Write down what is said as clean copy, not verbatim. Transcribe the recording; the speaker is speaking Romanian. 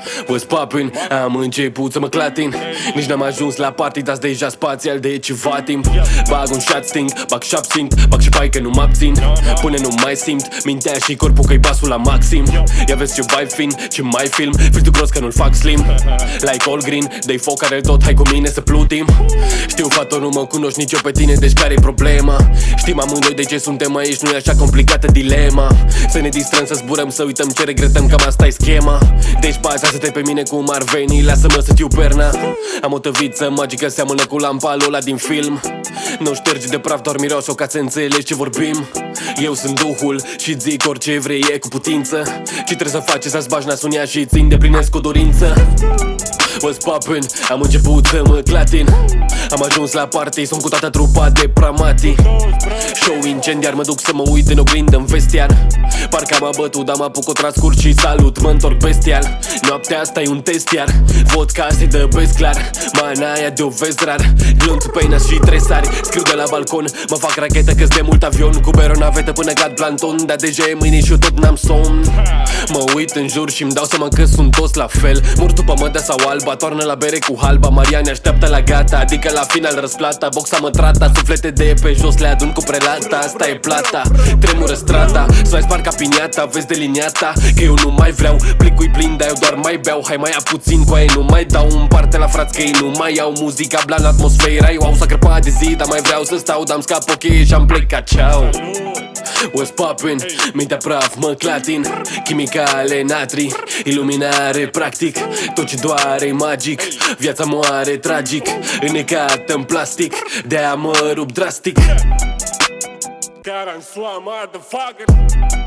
What's poppin'? Am început să mă clatin. Nici n-am ajuns la party, dar deja spațial de ceva timp. Bag un shot sting, bag shop simt, bag și pai că nu mă abțin. Până nu mai simt mintea și corpul că-i basul la maxim. Ia vezi ce vibe fin, ce mai film. Filtru gros că nu-l fac slim. Like all green, dă-i foc, are tot, hai cu mine să plutim. Știu, fată, nu mă cunoști nici eu pe tine, deci care-i problema? Știm amândoi de ce suntem aici, nu e așa complicată dilema. Să ne distrăm, să zburăm, să uităm ce regretăm, cam asta-i schema. Deci bazează-te pe mine cum ar veni, lasă-mă să-ți iu perna. Am o tăviță magică, seamănă cu lampa ăla din film. Nu ștergi de praf, doar miros-o ca să înțelegi ce vorbim. Eu sunt Duhul și zic orice vrei e cu putință. Ce trebuie să faci, să-ți bagi nasul în ea și ți îndeplinesc o dorință. What's poppin'? Am început să mă clatin. Am ajuns la party, sunt cu toată trupa de pramati. Show incendiar, mă duc să mă uit în oglindă în vestiar. Parcă am bătut, dar mă apuc o tras scurt și salut, mă întorc bestial. Noaptea asta e un test iar, vodka se dă best clar. Mana aia dovezi rar, glonț, peinas și tresari. Scriu de la balcon, mă fac rachetă că-s de mult avion. Cu beronavetă până cad planton, dar deja e mâine și eu tot n-am somn. Mă uit în jur și-mi dau seama că sunt toți la fel. Mur după mădea sau alba, toarnă la bere cu halba. Maria ne așteaptă la gata, adică la final răsplata. Boxa mă trata, suflete de pe jos le adun cu prelata. Asta e plata, tremură strata, să-i spar ca piniata, vezi deliniata. Că eu nu mai vreau, plicul-i plin, dar eu doar mai beau. Hai mai ia puțin, cu aia nu mai dau în parte la frați că ei nu mai iau. Muzica blan, atmosfera, eu au s-a crăpat de zi, dar mai vreau să stau, dar-mi scap ochii și-am plecat, ceau. What's poppin'? Mintea praf, mă clatin. Chimicale, natri, iluminare, practic. Tot ce doare-i magic, viața moare tragic. Înnecată în plastic, de-aia mă rup drastic. Garansua, motherfucker.